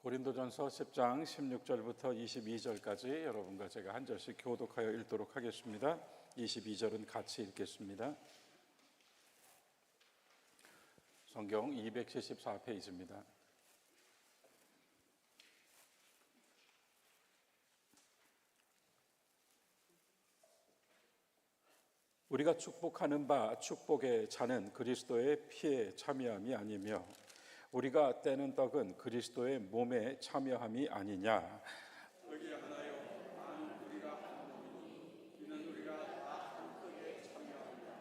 고린도전서 10장 16절부터 22절까지 여러분과 제가 한 절씩 교독하여 읽도록 하겠습니다. 22절은 같이 읽겠습니다. 성경 274페이지입니다. 우리가 축복하는 바 축복의 잔은 그리스도의 피에 참여함이 아니며 우리가 떼는 떡은 그리스도의 몸에 참여함이 아니냐. 너희 하나요 우리가 한 몸이니 이는 우리가 다 한 떡에 참여합니다.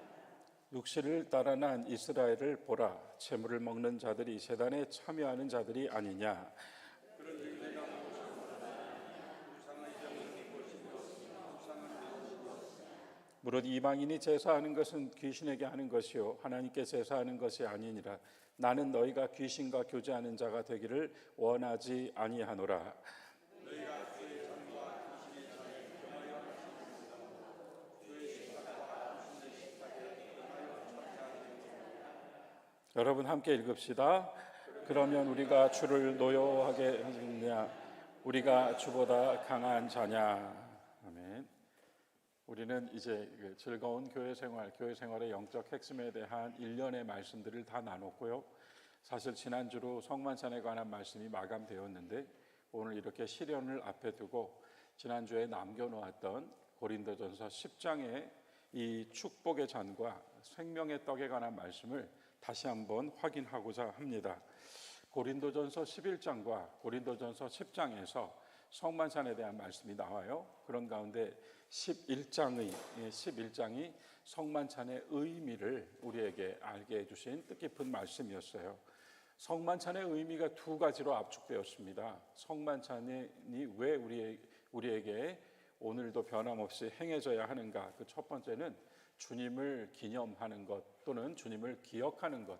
육신을 따라 난 이스라엘을 보라. 재물을 먹는 자들이 제단에 참여하는 자들이 아니냐. 그런 내가 우상의 영광이 것이며 우상은 무릇 이방인이 제사하는 것은 귀신에게 하는 것이요 하나님께 제사하는 것이 아니니라. 나는 너희가 귀신과 교제하는 자가 되기를 원하지 아니하노라. 너희가 주의 잔과 귀신의 잔에 겸하여 하시니라. 주의 식탁과 귀신의 식탁에 겸하여 참여하는 여러분 함께 읽읍시다. 그러면 우리가 주를 노여워하게 하느냐? 우리가 주보다 강한 자냐? 아멘. 우리는 이제 즐거운 교회 생활의 영적 핵심에 대한 일련의 말씀들을 다 나눴고요. 사실 지난주로 성만찬에 관한 말씀이 마감되었는데 오늘 이렇게 시련을 앞에 두고 지난주에 남겨놓았던 고린도전서 10장의 이 축복의 잔과 생명의 떡에 관한 말씀을 다시 한번 확인하고자 합니다. 고린도전서 11장과 고린도전서 10장에서 성만찬에 대한 말씀이 나와요. 그런 가운데 11장이 성만찬의 의미를 우리에게 알게 해주신 뜻깊은 말씀이었어요. 성만찬의 의미가 두 가지로 압축되었습니다. 성만찬이 왜 우리에게 오늘도 변함없이 행해져야 하는가? 그 첫 번째는 주님을 기념하는 것 또는 주님을 기억하는 것.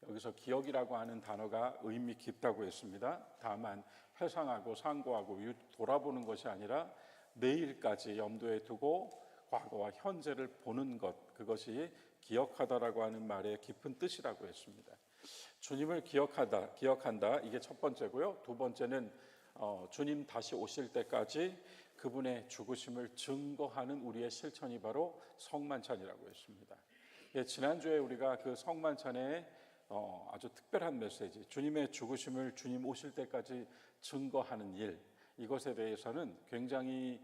여기서 기억이라고 하는 단어가 의미 깊다고 했습니다. 다만 회상하고 상고하고 돌아보는 것이 아니라 내일까지 염두에 두고 과거와 현재를 보는 것, 그것이 기억하다라고 하는 말의 깊은 뜻이라고 했습니다. 주님을 기억한다, 이게 첫 번째고요. 두 번째는 주님 다시 오실 때까지 그분의 죽으심을 증거하는 우리의 실천이 바로 성만찬이라고 했습니다. 지난주에 우리가 그 성만찬의 아주 특별한 메시지, 주님의 죽으심을 주님 오실 때까지 증거하는 일, 이것에 대해서는 굉장히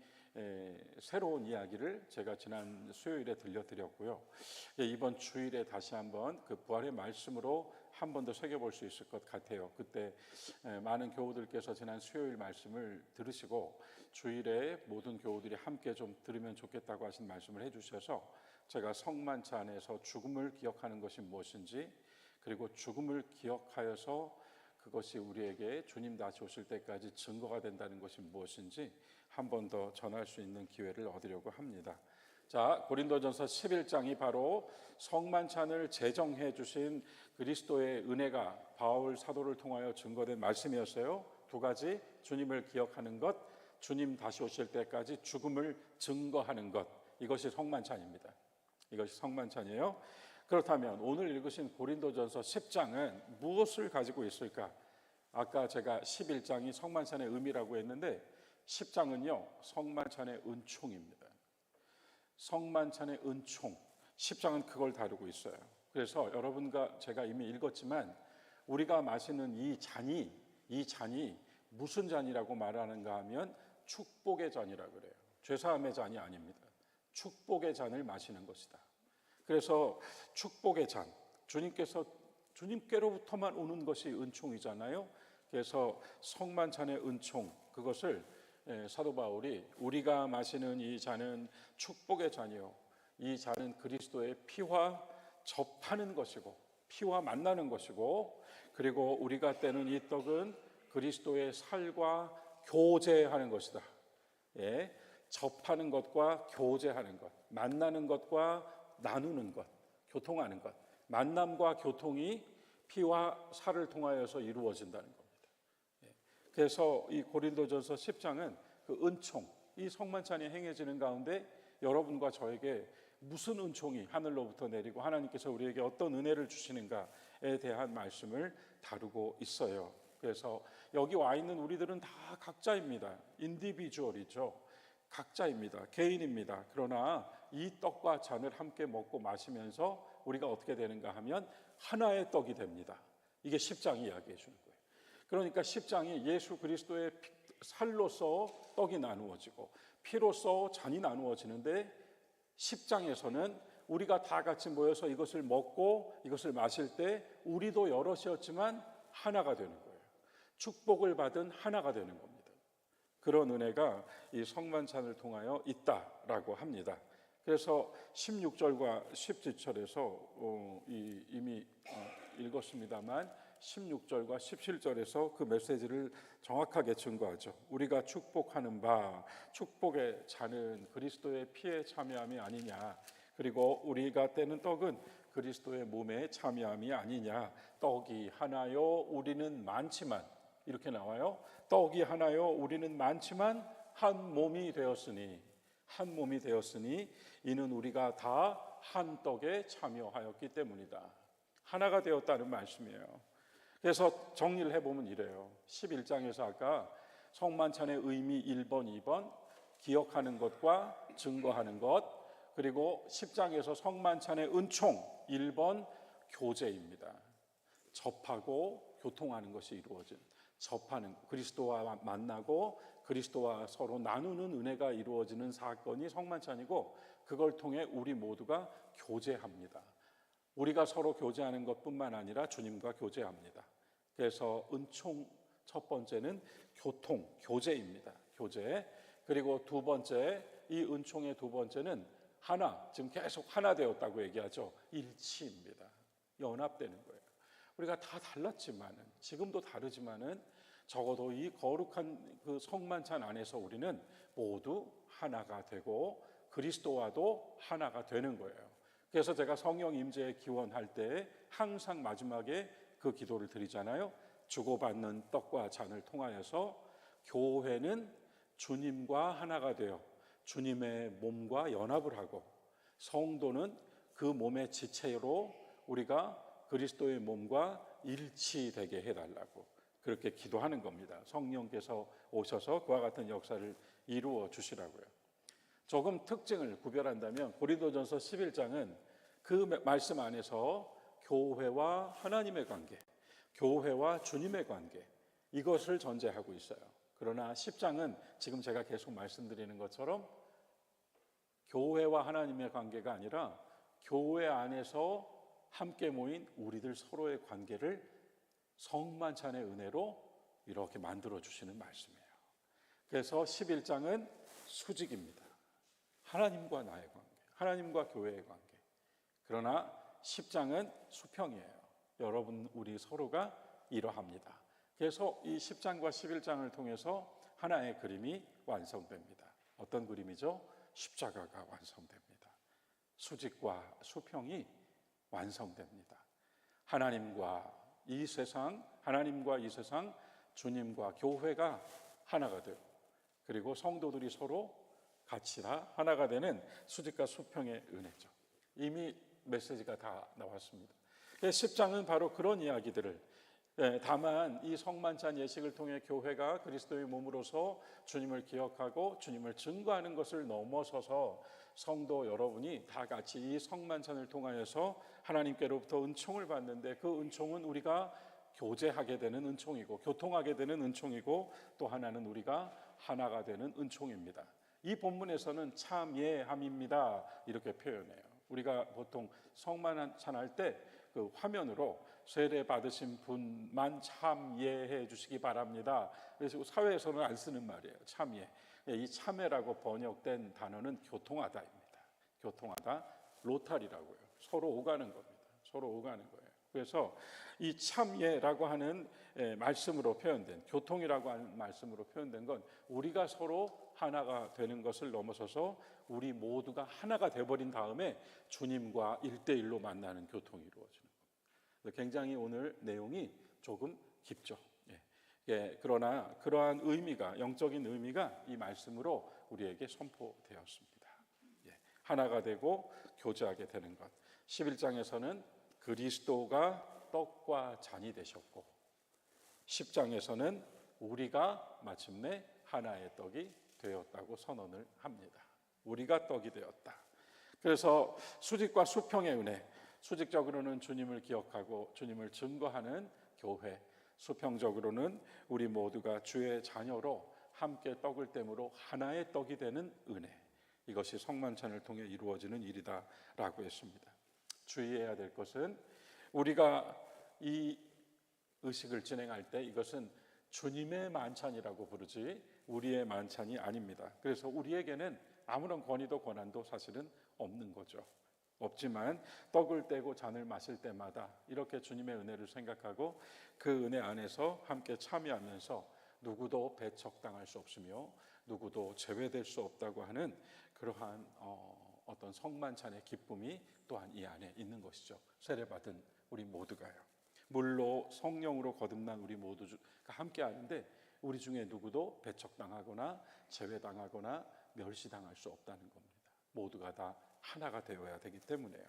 새로운 이야기를 제가 지난 수요일에 들려드렸고요. 이번 주일에 다시 한번 그 부활의 말씀으로 한 번 더 새겨볼 수 있을 것 같아요. 그때 많은 교우들께서 지난 수요일 말씀을 들으시고 주일에 모든 교우들이 함께 좀 들으면 좋겠다고 하신 말씀을 해주셔서 제가 성만찬에서 죽음을 기억하는 것이 무엇인지, 그리고 죽음을 기억하여서 그것이 우리에게 주님 다시 오실 때까지 증거가 된다는 것이 무엇인지 한 번 더 전할 수 있는 기회를 얻으려고 합니다. 자, 고린도전서 11장이 바로 성만찬을 제정해 주신 그리스도의 은혜가 바울 사도를 통하여 증거된 말씀이었어요. 두 가지, 주님을 기억하는 것, 주님 다시 오실 때까지 죽음을 증거하는 것, 이것이 성만찬입니다. 이것이 성만찬이에요. 그렇다면 오늘 읽으신 고린도전서 10장은 무엇을 가지고 있을까? 아까 제가 11장이 성만찬의 의미라고 했는데 10장은요, 성만찬의 은총입니다. 성만찬의 은총, 10장은 그걸 다루고 있어요. 그래서 여러분과 제가 이미 읽었지만 우리가 마시는 이 잔이 무슨 잔이라고 말하는가 하면 축복의 잔이라고 그래요. 죄사함의 잔이 아닙니다. 축복의 잔을 마시는 것이다. 그래서 축복의 잔, 주님께로부터만 오는 것이 은총이잖아요. 그래서 성만찬의 은총, 그것을 사도 바울이 우리가 마시는 이 잔은 축복의 잔이요, 이 잔은 그리스도의 피와 접하는 것이고 피와 만나는 것이고, 그리고 우리가 떼는 이 떡은 그리스도의 살과 교제하는 것이다. 접하는 것과 교제하는 것, 만나는 것과 나누는 것, 교통하는 것, 만남과 교통이 피와 살을 통하여서 이루어진다는 겁니다. 그래서 이 고린도전서 10장은 그 은총, 이 성만찬이 행해지는 가운데 여러분과 저에게 무슨 은총이 하늘로부터 내리고 하나님께서 우리에게 어떤 은혜를 주시는가에 대한 말씀을 다루고 있어요. 그래서 여기 와 있는 우리들은 다 각자입니다. 인디비주얼이죠. 각자입니다. 개인입니다. 그러나 이 떡과 잔을 함께 먹고 마시면서 우리가 어떻게 되는가 하면 하나의 떡이 됩니다. 이게 10장이 이야기해 주는 거예요. 그러니까 10장이 예수 그리스도의 살로서 떡이 나누어지고 피로서 잔이 나누어지는데 10장에서는 우리가 다 같이 모여서 이것을 먹고 이것을 마실 때 우리도 여럿이었지만 하나가 되는 거예요. 축복을 받은 하나가 되는 겁니다. 그런 은혜가 이 성만찬을 통하여 있다라고 합니다. 그래서 16절과 17절에서 이미 읽었습니다만 16절과 17절에서 그 메시지를 정확하게 증거하죠. 우리가 축복하는 바 축복의 잔은 그리스도의 피에 참여함이 아니냐, 그리고 우리가 떼는 떡은 그리스도의 몸에 참여함이 아니냐. 떡이 하나요 우리는 많지만, 이렇게 나와요. 떡이 하나요 우리는 많지만 한 몸이 되었으니, 한 몸이 되었으니 이는 우리가 다 한 떡에 참여하였기 때문이다. 하나가 되었다는 말씀이에요. 그래서 정리를 해보면 이래요. 11장에서 아까 성만찬의 의미 1번, 2번 기억하는 것과 증거하는 것, 그리고 10장에서 성만찬의 은총 1번 교제입니다. 접하고 교통하는 것이 이루어진, 접하는, 그리스도와 만나고 그리스도와 서로 나누는 은혜가 이루어지는 사건이 성만찬이고, 그걸 통해 우리 모두가 교제합니다. 우리가 서로 교제하는 것뿐만 아니라 주님과 교제합니다. 그래서 은총 첫 번째는 교통, 교제입니다. 교제. 그리고 두 번째, 이 은총의 두 번째는 하나, 지금 계속 하나 되었다고 얘기하죠. 일치입니다. 연합되는 거예요. 우리가 다 달랐지만은, 지금도 다르지만은 적어도 이 거룩한 그 성만찬 안에서 우리는 모두 하나가 되고 그리스도와도 하나가 되는 거예요. 그래서 제가 성령 임재에 기원할 때 항상 마지막에 그 기도를 드리잖아요. 주고받는 떡과 잔을 통하여서 교회는 주님과 하나가 되어 주님의 몸과 연합을 하고, 성도는 그 몸의 지체로 우리가 그리스도의 몸과 일치되게 해달라고 그렇게 기도하는 겁니다. 성령께서 오셔서 그와 같은 역사를 이루어 주시라고요. 조금 특징을 구별한다면 고린도전서 11장은 그 말씀 안에서 교회와 하나님의 관계, 교회와 주님의 관계, 이것을 전제하고 있어요. 그러나 10장은 지금 제가 계속 말씀드리는 것처럼 교회와 하나님의 관계가 아니라 교회 안에서 함께 모인 우리들 서로의 관계를 성만찬의 은혜로 이렇게 만들어 주시는 말씀이에요. 그래서 11장은 수직입니다. 하나님과 나의 관계, 하나님과 교회의 관계. 그러나 10장은 수평이에요. 여러분, 우리 서로가 이러합니다. 그래서 이 10장과 11장을 통해서 하나의 그림이 완성됩니다. 어떤 그림이죠? 십자가가 완성됩니다. 수직과 수평이 완성됩니다. 하나님과 이 세상, 주님과 교회가 하나가 되고, 그리고 성도들이 서로 같이 다 하나가 되는 수직과 수평의 은혜죠. 이미 메시지가 다 나왔습니다. 10장은 바로 그런 이야기들을, 다만 이 성만찬 예식을 통해 교회가 그리스도의 몸으로서 주님을 기억하고 주님을 증거하는 것을 넘어서서 성도 여러분이 다 같이 이 성만찬을 통하여서 하나님께로부터 은총을 받는데, 그 은총은 우리가 교제하게 되는 은총이고 교통하게 되는 은총이고, 또 하나는 우리가 하나가 되는 은총입니다. 이 본문에서는 참예함입니다 이렇게 표현해요. 우리가 보통 성만찬 할 때 그 화면으로 세례 받으신 분만 참예해 주시기 바랍니다. 그래서 사회에서는 안 쓰는 말이에요. 참예. 이 참예라고 번역된 단어는 교통하다입니다. 교통하다, 로타리라고요. 서로 오가는 겁니다. 서로 오가는 거예요. 그래서 이 참예라고 하는 말씀으로 표현된, 교통이라고 하는 말씀으로 표현된 건 우리가 서로 하나가 되는 것을 넘어서서 우리 모두가 하나가 되어버린 다음에 주님과 1대1로 만나는 교통이 이루어지는 겁니다. 굉장히 오늘 내용이 조금 깊죠. 그러나 그러한 의미가, 영적인 의미가 이 말씀으로 우리에게 선포되었습니다. 하나가 되고 교제하게 되는 것. 11장에서는 그리스도가 떡과 잔이 되셨고, 10장에서는 우리가 마침내 하나의 떡이 되었다고 선언을 합니다. 우리가 떡이 되었다. 그래서 수직과 수평의 은혜, 수직적으로는 주님을 기억하고 주님을 증거하는 교회, 수평적으로는 우리 모두가 주의 자녀로 함께 떡을 떼므로 하나의 떡이 되는 은혜, 이것이 성만찬을 통해 이루어지는 일이다라고 했습니다. 주의해야 될 것은 우리가 이 의식을 진행할 때 이것은 주님의 만찬이라고 부르지 우리의 만찬이 아닙니다. 그래서 우리에게는 아무런 권위도 권한도 사실은 없는 거죠. 없지만 떡을 떼고 잔을 마실 때마다 이렇게 주님의 은혜를 생각하고 그 은혜 안에서 함께 참여하면서 누구도 배척당할 수 없으며 누구도 제외될 수 없다고 하는 그러한 어떤 성만찬의 기쁨이 또한 이 안에 있는 것이죠. 세례받은 우리 모두가요. 물로 성령으로 거듭난 우리 모두가 함께 하는데 우리 중에 누구도 배척당하거나 제외당하거나 멸시당할 수 없다는 겁니다. 모두가 다 하나가 되어야 되기 때문에요.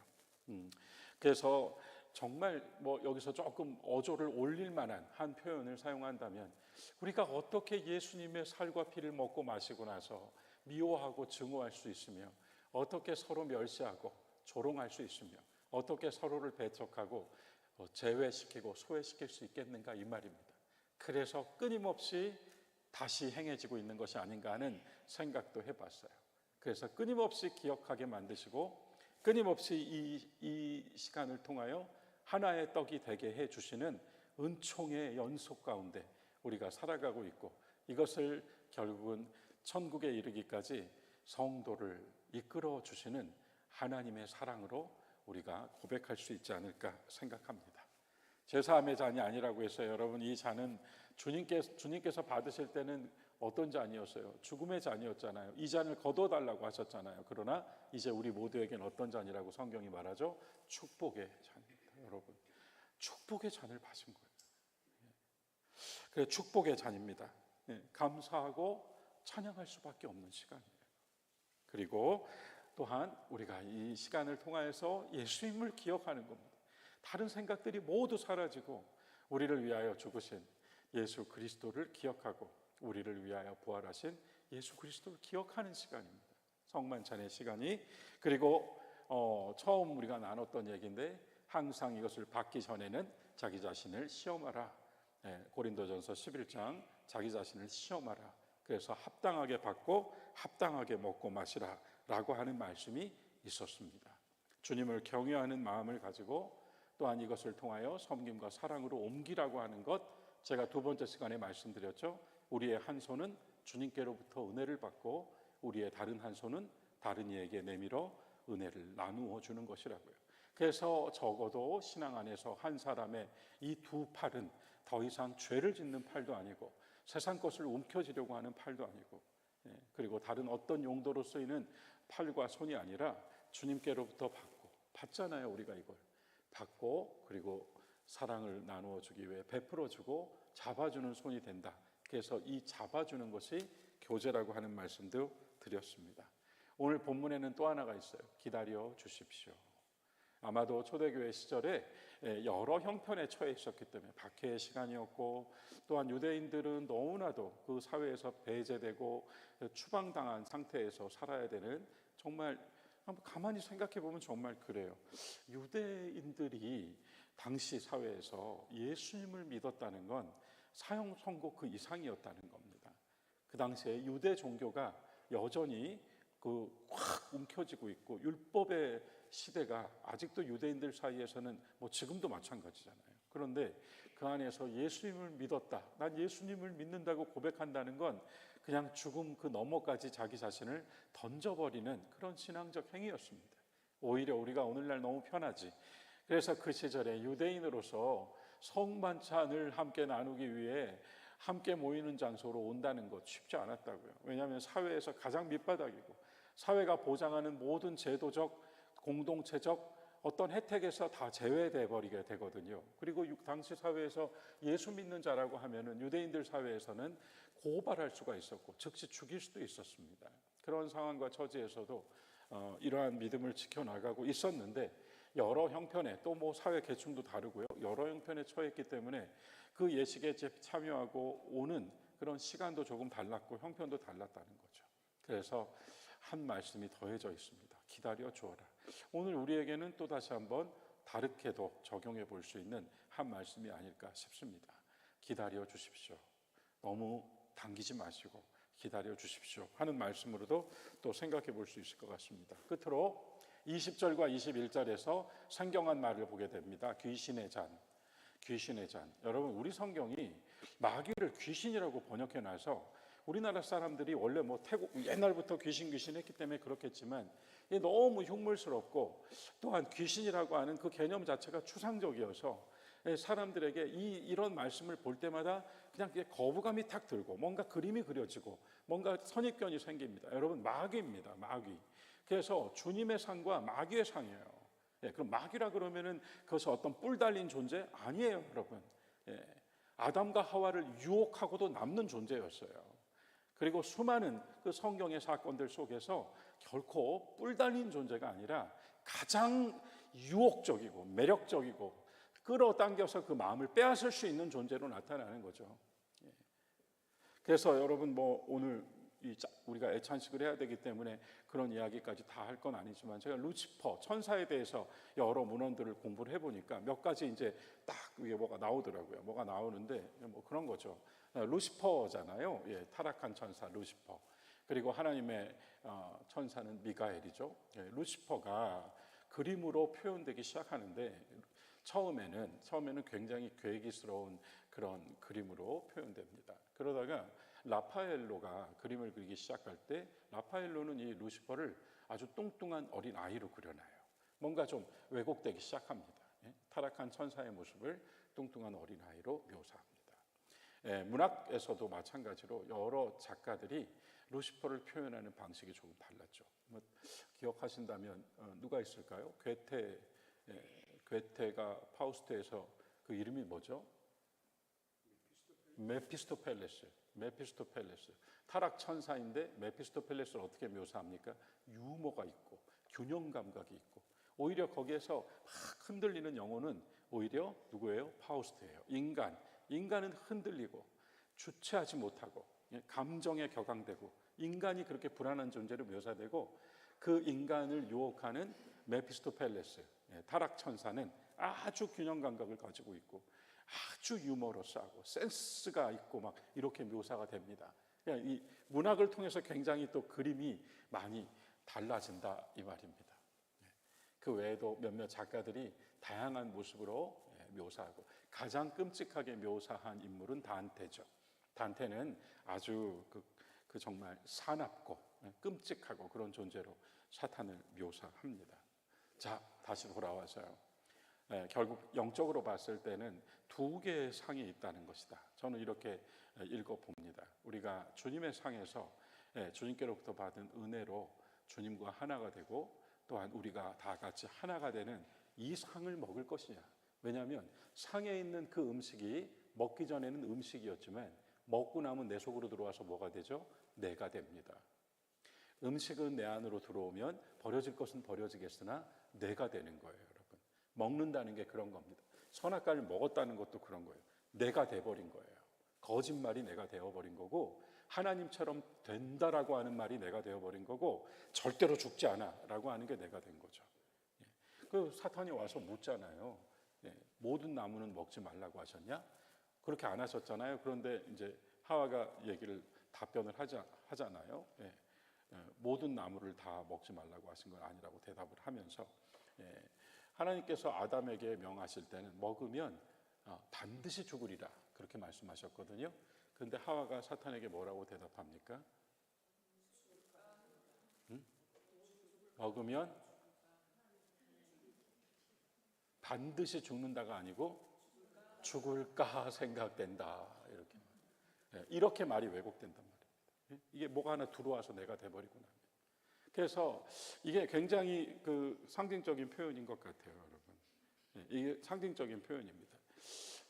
그래서 정말 여기서 조금 어조를 올릴 만한 한 표현을 사용한다면 우리가 어떻게 예수님의 살과 피를 먹고 마시고 나서 미워하고 증오할 수 있으며 어떻게 서로 멸시하고 조롱할 수 있으며 어떻게 서로를 배척하고 제외시키고 소외시킬 수 있겠는가 이 말입니다. 그래서 끊임없이 다시 행해지고 있는 것이 아닌가 하는 생각도 해봤어요. 그래서 끊임없이 기억하게 만드시고 끊임없이 이 시간을 통하여 하나의 떡이 되게 해주시는 은총의 연속 가운데 우리가 살아가고 있고 이것을 결국은 천국에 이르기까지 성도를 이끌어 주시는 하나님의 사랑으로 우리가 고백할 수 있지 않을까 생각합니다. 제사함의 잔이 아니라고 해서 여러분 이 잔은 주님께서 받으실 때는 어떤 잔이었어요? 죽음의 잔이었잖아요. 이 잔을 거둬달라고 하셨잖아요. 그러나 이제 우리 모두에겐 어떤 잔이라고 성경이 말하죠? 축복의 잔입니다. 여러분 축복의 잔을 마신 거예요. 그래 축복의 잔입니다. 감사하고 찬양할 수밖에 없는 시간이에요. 그리고 또한 우리가 이 시간을 통하여서 예수님을 기억하는 겁니다. 다른 생각들이 모두 사라지고 우리를 위하여 죽으신 예수 그리스도를 기억하고 우리를 위하여 부활하신 예수 그리스도를 기억하는 시간입니다. 성만찬의 시간이. 그리고 처음 우리가 나눴던 얘기인데 항상 이것을 받기 전에는 자기 자신을 시험하라. 고린도전서 11장 자기 자신을 시험하라. 그래서 합당하게 받고 합당하게 먹고 마시라 라고 하는 말씀이 있었습니다. 주님을 경외하는 마음을 가지고 또한 이것을 통하여 섬김과 사랑으로 옮기라고 하는 것, 제가 두 번째 시간에 말씀드렸죠. 우리의 한 손은 주님께로부터 은혜를 받고 우리의 다른 한 손은 다른 이에게 내밀어 은혜를 나누어 주는 것이라고요. 그래서 적어도 신앙 안에서 한 사람의 이 두 팔은 더 이상 죄를 짓는 팔도 아니고 세상 것을 움켜쥐려고 하는 팔도 아니고 그리고 다른 어떤 용도로 쓰이는 팔과 손이 아니라 주님께로부터 받잖아요. 우리가 이걸 받고 그리고 사랑을 나누어 주기 위해 베풀어 주고 잡아주는 손이 된다. 그래서 이 잡아주는 것이 교제라고 하는 말씀도 드렸습니다. 오늘 본문에는 또 하나가 있어요. 기다려 주십시오. 아마도 초대교회 시절에 여러 형편에 처해 있었기 때문에 박해의 시간이었고 또한 유대인들은 너무나도 그 사회에서 배제되고 추방당한 상태에서 살아야 되는, 정말 가만히 생각해 보면 정말 그래요. 유대인들이 당시 사회에서 예수님을 믿었다는 건 사형 선고 그 이상이었다는 겁니다. 그 당시에 유대 종교가 여전히 확 움켜쥐고 있고 율법의 시대가 아직도 유대인들 사이에서는 지금도 마찬가지잖아요. 그런데 그 안에서 예수님을 믿었다, 난 예수님을 믿는다고 고백한다는 건 그냥 죽음 그 너머까지 자기 자신을 던져버리는 그런 신앙적 행위였습니다. 오히려 우리가 오늘날 너무 편하지. 그래서 그 시절에 유대인으로서 성만찬을 함께 나누기 위해 함께 모이는 장소로 온다는 것 쉽지 않았다고요. 왜냐하면 사회에서 가장 밑바닥이고 사회가 보장하는 모든 제도적, 공동체적 어떤 혜택에서 다 제외돼 버리게 되거든요. 그리고 당시 사회에서 예수 믿는 자라고 하면은 유대인들 사회에서는 고발할 수가 있었고 즉시 죽일 수도 있었습니다. 그런 상황과 처지에서도 이러한 믿음을 지켜나가고 있었는데 여러 형편에 또 뭐 사회 계층도 다르고요. 여러 형편에 처했기 때문에 그 예식에 참여하고 오는 그런 시간도 조금 달랐고 형편도 달랐다는 거죠. 그래서 한 말씀이 더해져 있습니다. 기다려 주어라. 오늘 우리에게는 또 다시 한번 다르게도 적용해 볼 수 있는 한 말씀이 아닐까 싶습니다. 기다려 주십시오. 너무 당기지 마시고 기다려 주십시오 하는 말씀으로도 또 생각해 볼 수 있을 것 같습니다. 끝으로 20절과 21절에서 상경한 말을 보게 됩니다. 귀신의 잔. 귀신의 잔. 여러분, 우리 성경이 마귀를 귀신이라고 번역해 놔서 우리나라 사람들이 원래 뭐 태국 옛날부터 귀신 했기 때문에 그렇겠지만 이게 너무 흉물스럽고 또한 귀신이라고 하는 그 개념 자체가 추상적이어서 사람들에게 이런 말씀을 볼 때마다 그냥 거부감이 탁 들고 뭔가 그림이 그려지고 뭔가 선입견이 생깁니다. 여러분, 마귀입니다. 마귀. 그래서 주님의 상과 마귀의 상이에요. 그럼 마귀라 그러면은 그것이 어떤 뿔 달린 존재 아니에요, 여러분. 아담과 하와를 유혹하고도 남는 존재였어요. 그리고 수많은 그 성경의 사건들 속에서 결코 뿔 달린 존재가 아니라 가장 유혹적이고 매력적이고 끌어당겨서 그 마음을 빼앗을 수 있는 존재로 나타나는 거죠. 그래서 여러분, 뭐 오늘 우리가 애찬식을 해야 되기 때문에 그런 이야기까지 다 할 건 아니지만 제가 루시퍼 천사에 대해서 여러 문헌들을 공부를 해보니까 몇 가지 이제 딱 위에 뭐가 나오더라고요. 뭐가 나오는데 뭐 그런 거죠. 루시퍼잖아요. 타락한 천사 루시퍼. 그리고 하나님의 천사는 미가엘이죠. 루시퍼가 그림으로 표현되기 시작하는데 처음에는 굉장히 괴기스러운 그런 그림으로 표현됩니다. 그러다가 라파엘로가 그림을 그리기 시작할 때 라파엘로는 이 루시퍼를 아주 뚱뚱한 어린 아이로 그려놔요. 뭔가 좀 왜곡되기 시작합니다. 타락한 천사의 모습을 뚱뚱한 어린 아이로 묘사합니다. 문학에서도 마찬가지로 여러 작가들이 루시퍼를 표현하는 방식이 조금 달랐죠. 기억하신다면 누가 있을까요? 괴테가 파우스트에서 그 이름이 뭐죠? 메피스토펠레스. 타락 천사인데 메피스토펠레스를 어떻게 묘사합니까? 유머가 있고 균형 감각이 있고 오히려 거기에서 막 흔들리는 영혼은 오히려 누구예요? 파우스트예요. 인간은 흔들리고 주체하지 못하고 감정에 격앙되고 인간이 그렇게 불안한 존재로 묘사되고 그 인간을 유혹하는 메피스토펠레스 타락 천사는 아주 균형 감각을 가지고 있고 아주 유머러스하고 센스가 있고 막 이렇게 묘사가 됩니다. 이 문학을 통해서 굉장히 또 그림이 많이 달라진다 이 말입니다. 그 외에도 몇몇 작가들이 다양한 모습으로 묘사하고 가장 끔찍하게 묘사한 인물은 단테죠. 단테는 아주 그 정말 사납고 끔찍하고 그런 존재로 사탄을 묘사합니다. 자, 다시 돌아와서요. 결국 영적으로 봤을 때는 두 개의 상이 있다는 것이다. 저는 이렇게 읽어봅니다. 우리가 주님의 상에서 주님께로부터 받은 은혜로 주님과 하나가 되고 또한 우리가 다 같이 하나가 되는 이 상을 먹을 것이냐. 왜냐하면 상에 있는 그 음식이 먹기 전에는 음식이었지만 먹고 나면 내 속으로 들어와서 뭐가 되죠? 내가 됩니다. 음식은 내 안으로 들어오면 버려질 것은 버려지겠으나 내가 되는 거예요, 여러분. 먹는다는 게 그런 겁니다. 선악과를 먹었다는 것도 그런 거예요. 내가 돼버린 거예요. 거짓말이 내가 되어버린 거고 하나님처럼 된다라고 하는 말이 내가 되어버린 거고 절대로 죽지 않아라고 하는 게 내가 된 거죠. 그 사탄이 와서 묻잖아요. 모든 나무는 먹지 말라고 하셨냐? 그렇게 안 하셨잖아요. 그런데 이제 하와가 답변을 하잖아요. 모든 나무를 다 먹지 말라고 하신 건 아니라고 대답을 하면서 하나님께서 아담에게 명하실 때는 먹으면 반드시 죽으리라 그렇게 말씀하셨거든요. 그런데 하와가 사탄에게 뭐라고 대답합니까? 먹으면 반드시 죽는다가 아니고 죽을까 생각된다 이렇게 말이 왜곡된단 말이에요. 이게 뭐가 하나 들어와서 내가 돼버리고 나면. 그래서 이게 굉장히 그 상징적인 표현인 것 같아요, 여러분. 이게 상징적인 표현입니다.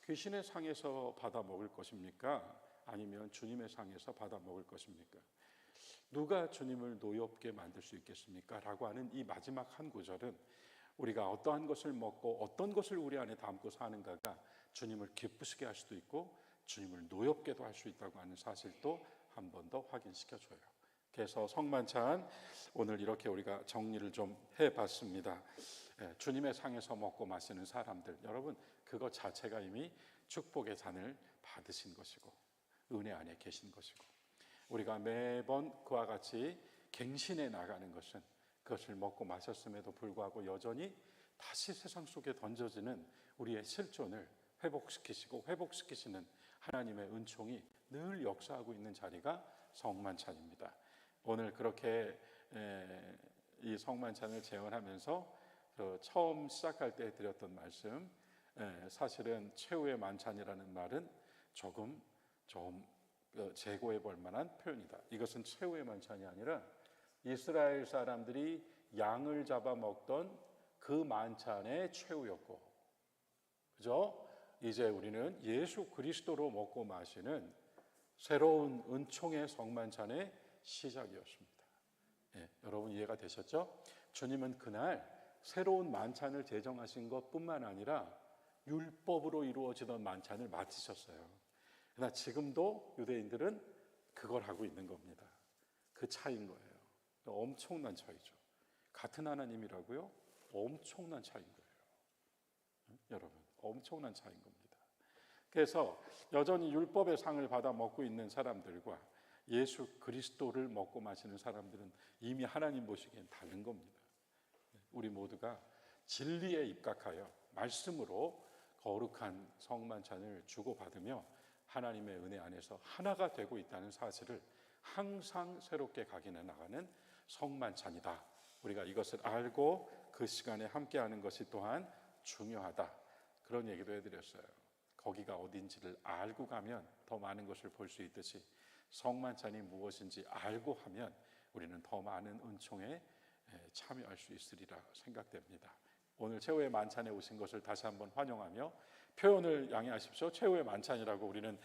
귀신의 상에서 받아 먹을 것입니까? 아니면 주님의 상에서 받아 먹을 것입니까? 누가 주님을 노엽게 만들 수 있겠습니까? 라고 하는 이 마지막 한 구절은 우리가 어떠한 것을 먹고 어떤 것을 우리 안에 담고 사는가가 주님을 기쁘시게 할 수도 있고 주님을 노엽게도 할 수 있다고 하는 사실도 한 번 더 확인시켜줘요. 그래서 성만찬 오늘 이렇게 우리가 정리를 좀 해봤습니다. 주님의 상에서 먹고 마시는 사람들, 여러분 그것 자체가 이미 축복의 잔을 받으신 것이고 은혜 안에 계신 것이고, 우리가 매번 그와 같이 갱신해 나가는 것은 그것을 먹고 마셨음에도 불구하고 여전히 다시 세상 속에 던져지는 우리의 실존을 회복시키시고 회복시키시는 하나님의 은총이 늘 역사하고 있는 자리가 성만찬입니다. 오늘 그렇게 이 성만찬을 제언하면서 처음 시작할 때 드렸던 말씀, 사실은 최후의 만찬이라는 말은 좀 재고해 볼 만한 표현이다. 이것은 최후의 만찬이 아니라 이스라엘 사람들이 양을 잡아 먹던 그 만찬의 최후였고, 그죠? 이제 우리는 예수 그리스도로 먹고 마시는 새로운 은총의 성만찬의 시작이었습니다. 여러분 이해가 되셨죠? 주님은 그날 새로운 만찬을 제정하신 것뿐만 아니라 율법으로 이루어지던 만찬을 마치셨어요. 그러나 지금도 유대인들은 그걸 하고 있는 겁니다. 그 차이인 거예요. 엄청난 차이죠. 같은 하나님이라고요? 엄청난 차이인 거예요. 여러분, 엄청난 차이인 겁니다. 그래서 여전히 율법의 상을 받아 먹고 있는 사람들과 예수 그리스도를 먹고 마시는 사람들은 이미 하나님 보시기엔 다른 겁니다. 우리 모두가 진리에 입각하여 말씀으로 거룩한 성만찬을 주고받으며 하나님의 은혜 안에서 하나가 되고 있다는 사실을 항상 새롭게 각인해 나가는 성만찬이다. 우리가 이것을 알고 그 시간에 함께하는 것이 또한 중요하다. 그런 얘기도 해드렸어요. 거기가 어딘지를 알고 가면 더 많은 것을 볼 수 있듯이 성만찬이 무엇인지 알고 하면 우리는 더 많은 은총에 참여할 수 있으리라 생각됩니다. 오늘 최후의 만찬에 오신 것을 다시 한번 환영하며 표현을 양해하십시오. 최후의 만찬이라고 우리는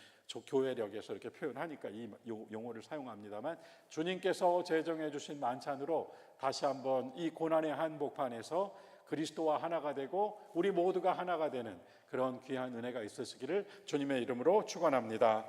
교회력에서 이렇게 표현하니까 이 용어를 사용합니다만, 주님께서 제정해 주신 만찬으로 다시 한번 이 고난의 한복판에서 그리스도와 하나가 되고 우리 모두가 하나가 되는 그런 귀한 은혜가 있으시기를 주님의 이름으로 축원합니다.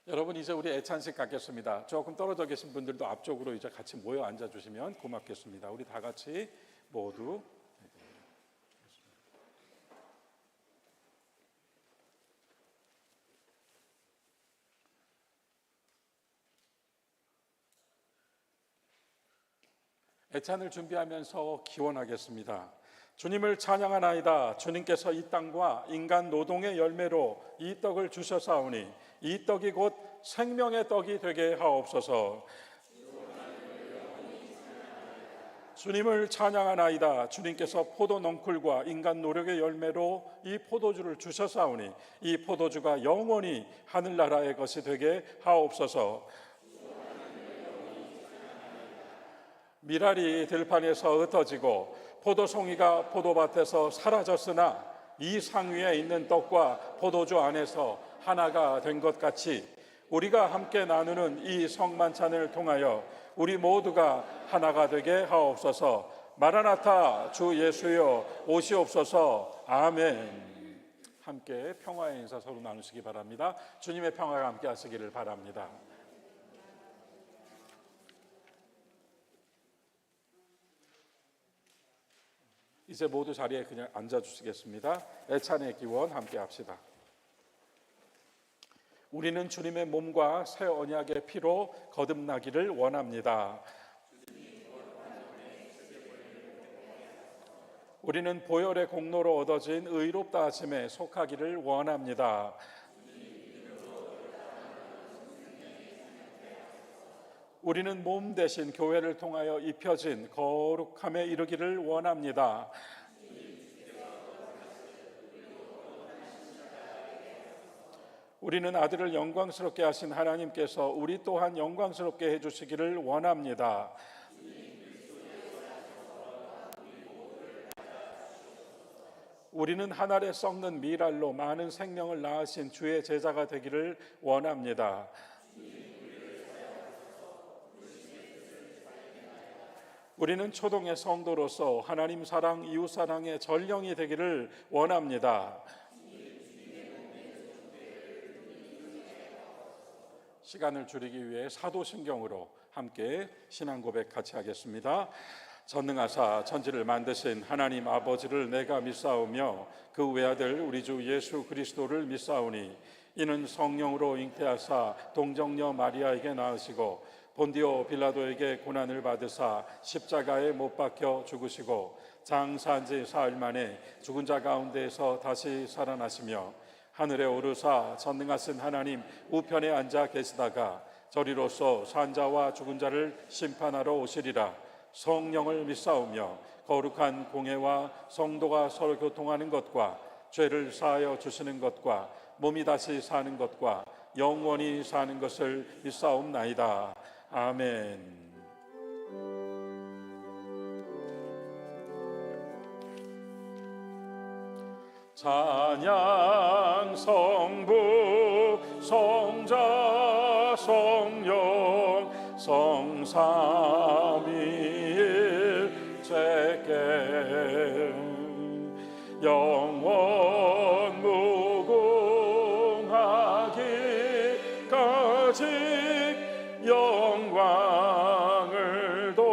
여러분 이제 우리 애찬식 갖겠습니다. 조금 떨어져 계신 분들도 앞쪽으로 이제 같이 모여 앉아 주시면 고맙겠습니다. 우리 다 같이 모두 애찬을 준비하면서 기원하겠습니다. 주님을 찬양하나이다. 주님께서 이 땅과 인간 노동의 열매로 이 떡을 주셨사오니 이 떡이 곧 생명의 떡이 되게 하옵소서. 주님을 찬양하나이다. 주님께서 포도 넝쿨과 인간 노력의 열매로 이 포도주를 주셨사오니 이 포도주가 영원히 하늘나라의 것이 되게 하옵소서. 미랄이 들판에서 흩어지고 포도송이가 포도밭에서 사라졌으나 이 상 위에 있는 떡과 포도주 안에서 하나가 된 것 같이 우리가 함께 나누는 이 성만찬을 통하여 우리 모두가 하나가 되게 하옵소서. 마라나타 주 예수여 오시옵소서. 아멘. 함께 평화의 인사 서로 나누시기 바랍니다. 주님의 평화가 함께 하시기를 바랍니다. 이제 모두 자리에 그냥 앉아주시겠습니다. 애찬의 기원 함께 합시다. 우리는 주님의 몸과 새 언약의 피로 거듭나기를 원합니다. 우리는 보혈의 공로로 얻어진 의롭다 하심에 속하기를 원합니다. 우리는 몸 대신 교회를 통하여 입혀진 거룩함에 이르기를 원합니다. 우리는 아들을 영광스럽게 하신 하나님께서 우리 또한 영광스럽게 해주시기를 원합니다. 우리는 한 알에 썩는 밀알로 많은 생명을 낳으신 주의 제자가 되기를 원합니다. 우리는 초동의 성도로서 하나님 사랑, 이웃 사랑의 전령이 되기를 원합니다. 시간을 줄이기 위해 사도신경으로 함께 신앙 고백 같이 하겠습니다. 전능하사 천지를 만드신 하나님 아버지를 내가 믿사오며 그 외아들 우리 주 예수 그리스도를 믿사오니 이는 성령으로 잉태하사 동정녀 마리아에게 낳으시고 본디오 빌라도에게 고난을 받으사 십자가에 못 박혀 죽으시고 장사한 지 사흘 만에 죽은 자 가운데에서 다시 살아나시며 하늘에 오르사 전능하신 하나님 우편에 앉아 계시다가 저리로서 산 자와 죽은 자를 심판하러 오시리라. 성령을 믿사오며 거룩한 공회와 성도가 서로 교통하는 것과 죄를 사하여 주시는 것과 몸이 다시 사는 것과 영원히 사는 것을 믿사옵나이다. 아멘. 찬양 성부 성자 성령 성삼위일체계 영원 무궁하기까지 영광을 돌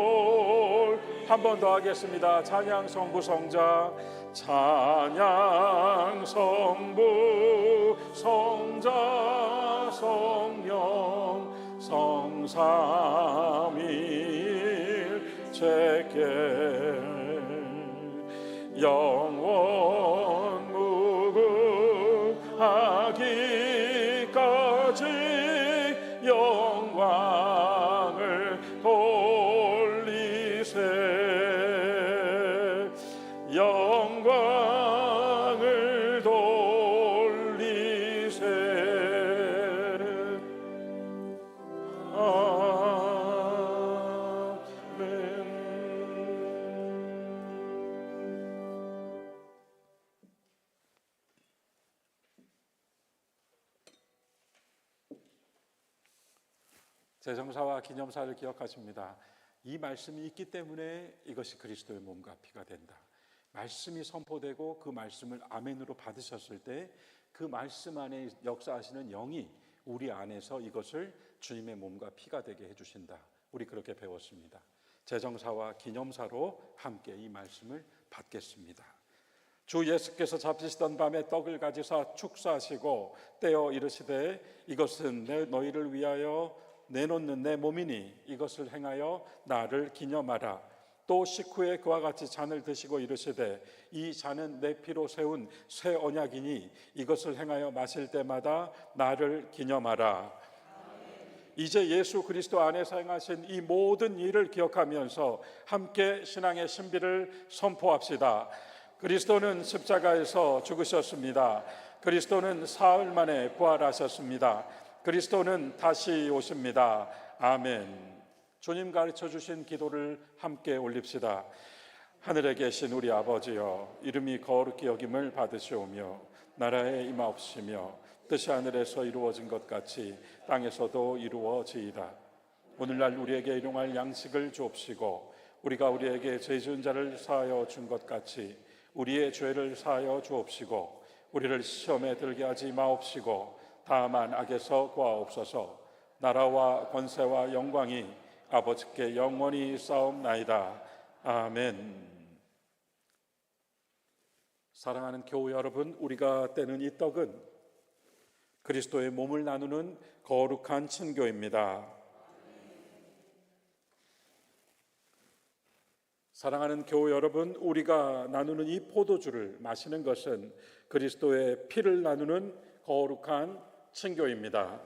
한 번 더 하겠습니다. 찬양 성부 성자 찬양 성부 성자 성령 성삼위일체계 영원 무궁하기까지 영광을 돌리세 영광을 돌리세 아멘. 제정사와 기념사를 기억하십니다. 이 말씀이 있기 때문에 이것이 그리스도의 몸과 피가 된다. 말씀이 선포되고 그 말씀을 아멘으로 받으셨을 때 그 말씀 안에 역사하시는 영이 우리 안에서 이것을 주님의 몸과 피가 되게 해주신다. 우리 그렇게 배웠습니다. 제정사와 기념사로 함께 이 말씀을 받겠습니다. 주 예수께서 잡히시던 밤에 떡을 가지사 축사하시고 떼어 이르시되 이것은 너희를 위하여 내놓는 내 몸이니 이것을 행하여 나를 기념하라. 또 식후에 그와 같이 잔을 드시고 이르시되 이 잔은 내 피로 세운 새 언약이니 이것을 행하여 마실 때마다 나를 기념하라. 이제 예수 그리스도 안에서 행하신 이 모든 일을 기억하면서 함께 신앙의 신비를 선포합시다. 그리스도는 십자가에서 죽으셨습니다. 그리스도는 사흘 만에 부활하셨습니다. 그리스도는 다시 오십니다. 아멘. 주님 가르쳐 주신 기도를 함께 올립시다. 하늘에 계신 우리 아버지여, 이름이 거룩히 여김을 받으시오며 나라에 임하옵시며 뜻이 하늘에서 이루어진 것 같이 땅에서도 이루어지이다. 오늘날 우리에게 일용할 양식을 주옵시고 우리가 우리에게 죄 지은 자를 사하여 준 것 같이 우리의 죄를 사하여 주옵시고 우리를 시험에 들게 하지 마옵시고 다만 악에서 구하옵소서. 나라와 권세와 영광이 아버지께 영원히 싸움나이다. 아멘. 사랑하는 교우 여러분, 우리가 떼는 이 떡은 그리스도의 몸을 나누는 거룩한 친교입니다. 사랑하는 교우 여러분, 우리가 나누는 이 포도주를 마시는 것은 그리스도의 피를 나누는 거룩한 친교입니다.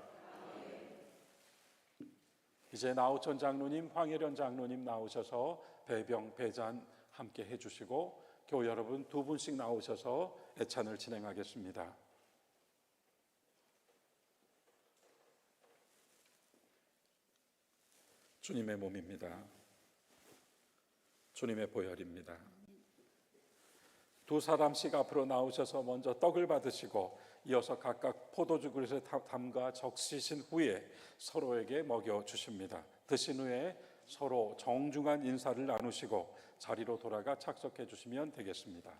이제 나우천 장로님, 황혜련 장로님 나오셔서 배병, 배잔 함께 해주시고 교우 여러분 두 분씩 나오셔서 애찬을 진행하겠습니다. 주님의 몸입니다. 주님의 보혈입니다. 두 사람씩 앞으로 나오셔서 먼저 떡을 받으시고 이어서 각각 포도주 그릇에 담가 적시신 후에 서로에게 먹여 주십니다. 드신 후에 서로 정중한 인사를 나누시고 자리로 돌아가 착석해 주시면 되겠습니다.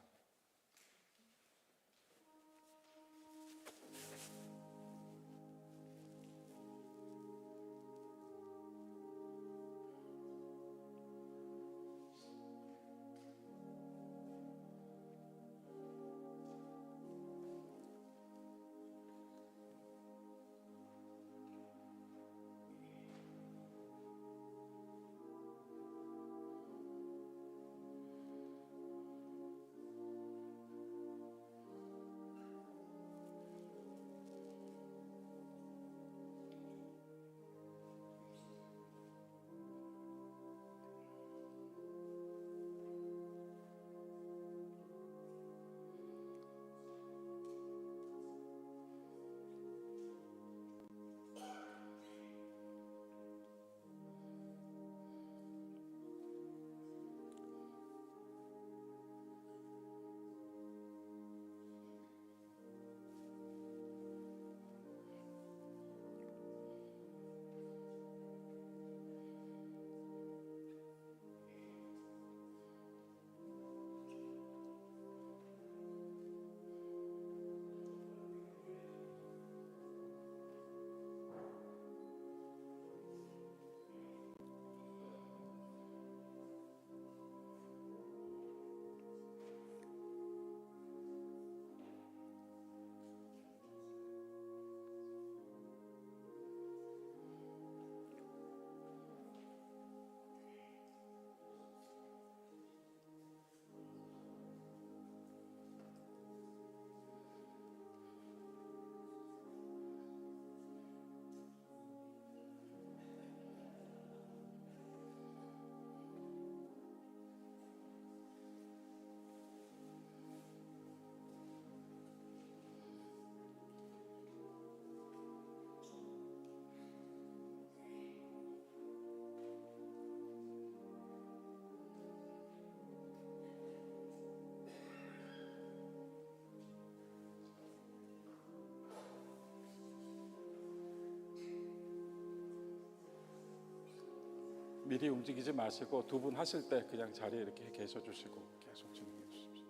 미리 움직이지 마시고 두 분 하실 때 그냥 자리에 이렇게 계셔 주시고 계속 진행해 주십시오.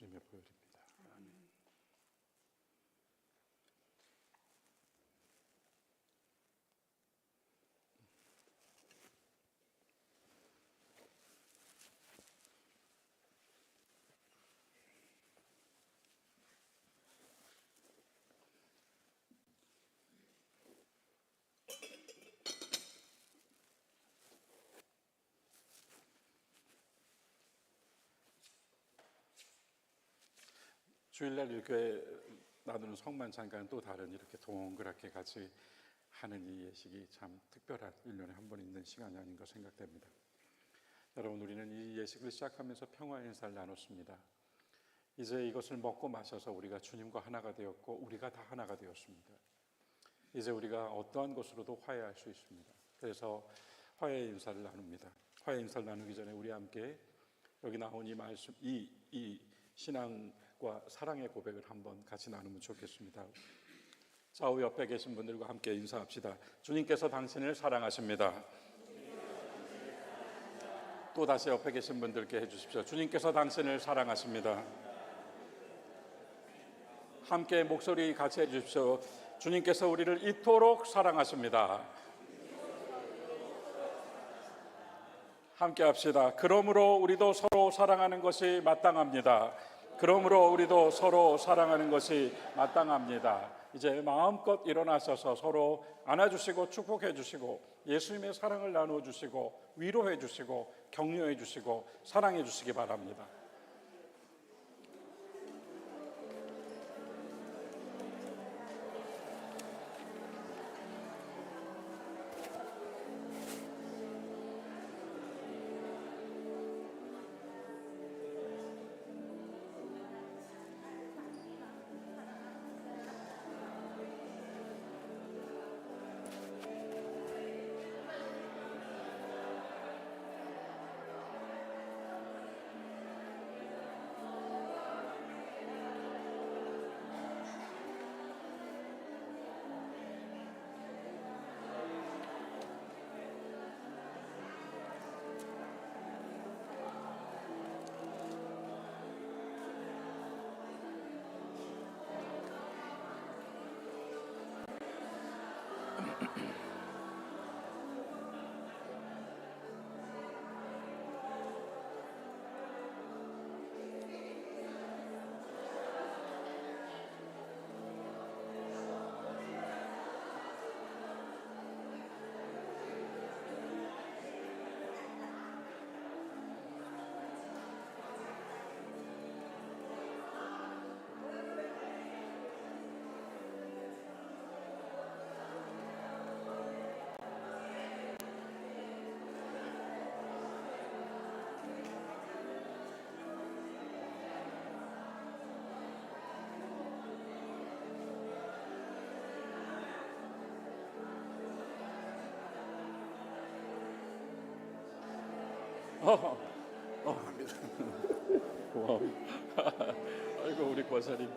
주님의 보혈입니다. 아멘. 주일날 이렇게 나누는 성만찬과는 또 다른 이렇게 동그랗게 같이 하는 이 예식이 참 특별한 1년에 한 번 있는 시간이 아닌가 생각됩니다. 여러분, 우리는 이 예식을 시작하면서 평화 인사를 나눴습니다. 이제 이것을 먹고 마셔서 우리가 주님과 하나가 되었고 우리가 다 하나가 되었습니다. 이제 우리가 어떠한 것으로도 화해할 수 있습니다. 그래서 화해 인사를 나눕니다. 화해 인사를 나누기 전에 우리 함께 여기 나온 이 말씀, 이 신앙과 사랑의 고백을 한번 같이 나누면 좋겠습니다. 좌우 옆에 계신 분들과 함께 인사합시다. 주님께서 당신을 사랑하십니다. 또 다시 옆에 계신 분들께 해주십시오. 주님께서 당신을 사랑하십니다. 함께 목소리 같이 해주십시오. 주님께서 우리를 이토록 사랑하십니다. 함께 합시다. 그러므로 우리도 서로 사랑하는 것이 마땅합니다. 그러므로 우리도 서로 사랑하는 것이 마땅합니다. 이제 마음껏 일어나셔서 서로 안아주시고 축복해 주시고 예수님의 사랑을 나누어 주시고 위로해 주시고 격려해 주시고 사랑해 주시기 바랍니다. 고마워. 아이고 우리 권사님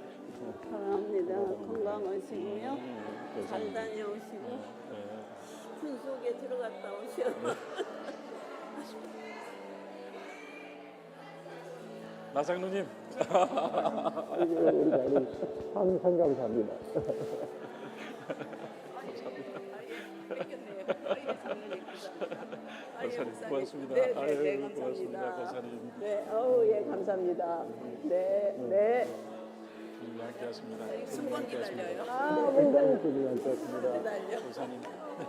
사랑합니다. 건강하시고요. 잘 다녀오시고 품 속에 들어갔다 오셔. 나장로님 항상 감사합니다. 권사님 고맙습니다. 네, 아유 감사합니다. 고맙습니다 권사님. 네, 예, 감사합니다. 네, 네. 주님 함께하십니다. 승권 기다려요. 건강히 주님한테였습니다. 기다려. 권사님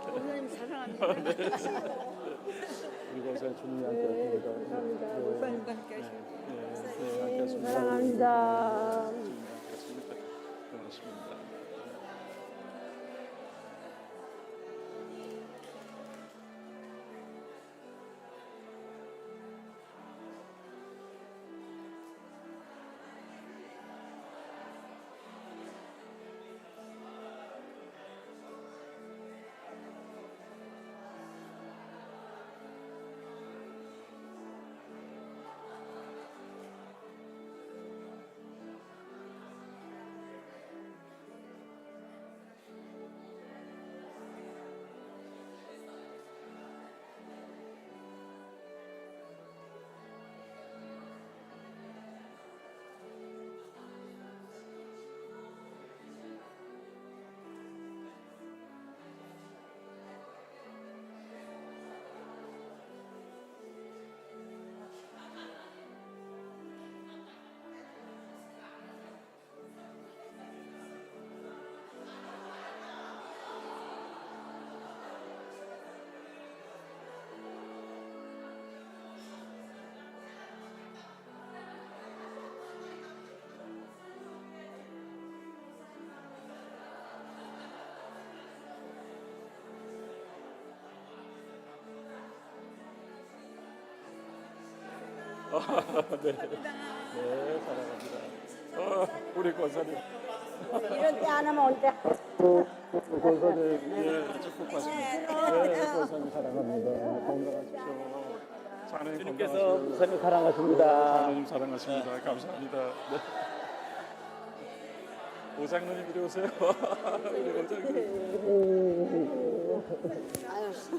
선생님 사랑합니다. 우리 권사님 주님한테였습니다. 감사합니다. 목사님과 함께 하시고. 네, 함께하십니다. 사랑합니다. 주님 함께하십니다. 고맙습니다. 네, 사랑합니다. 우리 권사님. 이런 때 안 하면 언제? 권사님, 예, 축복받습니다. 네, 권사님 사랑합니다. 건강하십시오. 자녀님 주님께서 건강하시고. 권사님 사랑하십니다. 자녀님 사랑하십니다. 감사합니다. 네. 오장로님 이리 오세요. 우리 오장로님.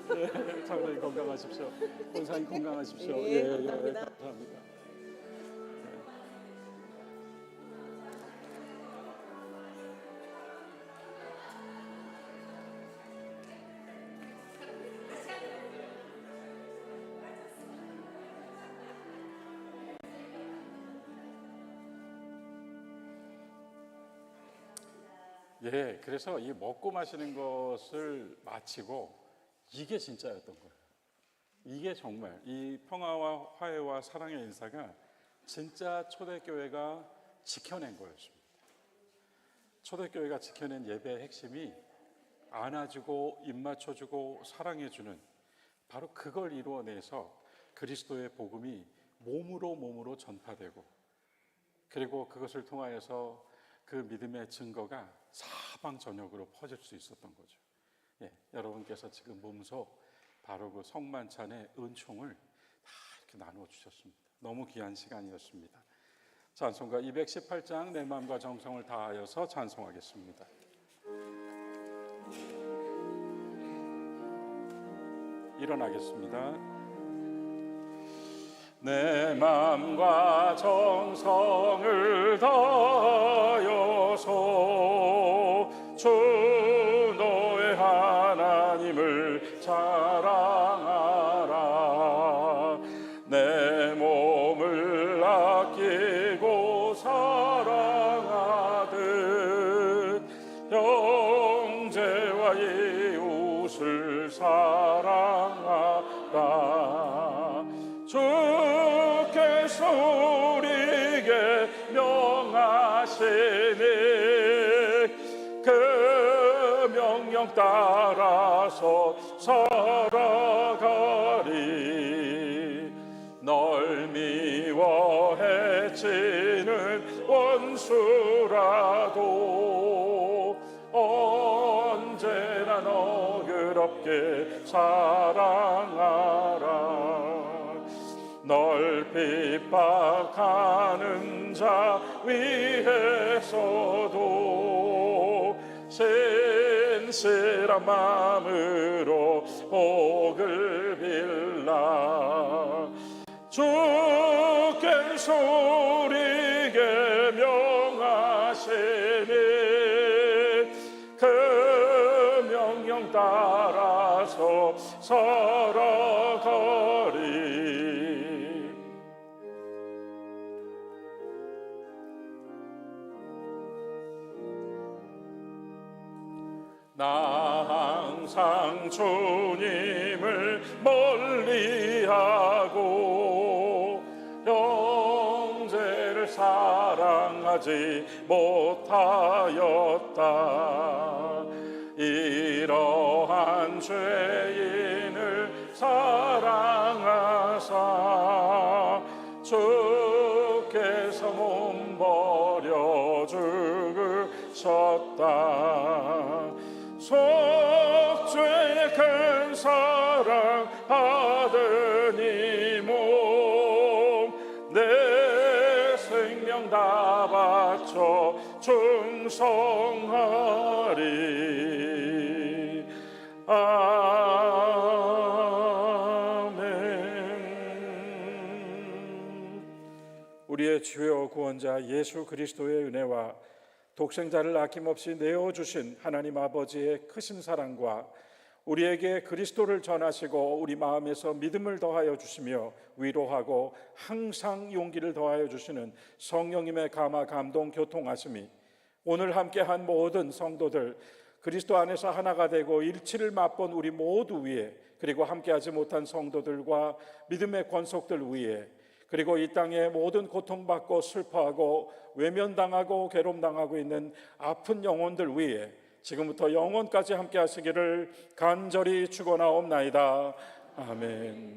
네, 장로님 건강하십시오. 권사님 건강하십시오. 예, 감사합니다. 예, 그래서 이 먹고 마시는 것을 마치고 이게 진짜였던 거예요. 이게 정말 이 평화와 화해와 사랑의 인사가 진짜 초대교회가 지켜낸 거였습니다. 초대교회가 지켜낸 예배의 핵심이 안아주고 입맞춰주고 사랑해주는 바로 그걸 이루어내서 그리스도의 복음이 몸으로 전파되고 그리고 그것을 통하여서 그 믿음의 증거가 사방 전역으로 퍼질 수 있었던 거죠. 예, 여러분께서 지금 몸소 바로 그 성만찬의 은총을 다 이렇게 나누어 주셨습니다. 너무 귀한 시간이었습니다. 찬송가 218장 내 마음과 정성을 다하여서 찬송하겠습니다. 일어나겠습니다. 내 마음과 정성을 다하여서 주 너의 하나님을 자랑하라. 내 몸을 아끼고 사랑하듯 형제와 이웃을 사랑하라. 주께서 우리에게 명하시니 그 명령 따라서 살아가리. 널 미워해 치는 원수라도 언제나 너그럽게 사랑하라. 널 핍박하는 자 위해서도 신실한 마음으로 복을 빌라. 주께서 우리에게 명하시니 그 명령 따라서 살아가리. 나 항상 주님을 멀리하고 형제를 사랑하지 못하였다. 이러한 죄인을 사랑하사 주께서 몸 버려 죽으셨다. 속죄의 큰 사랑 받은 이 몸 내 생명 다 바쳐 충성하리. 아멘. 우리의 주여 구원자 예수 그리스도의 은혜와 독생자를 아낌없이 내어주신 하나님 아버지의 크신 사랑과 우리에게 그리스도를 전하시고 우리 마음에서 믿음을 더하여 주시며 위로하고 항상 용기를 더하여 주시는 성령님의 감화 감동 교통하심이 오늘 함께한 모든 성도들 그리스도 안에서 하나가 되고 일치를 맛본 우리 모두 위에 그리고 함께하지 못한 성도들과 믿음의 권속들 위에 그리고 이 땅에 모든 고통받고 슬퍼하고 외면당하고 괴롭당하고 있는 아픈 영혼들 위에 지금부터 영원까지 함께 하시기를 간절히 축원하옵나이다. 아멘.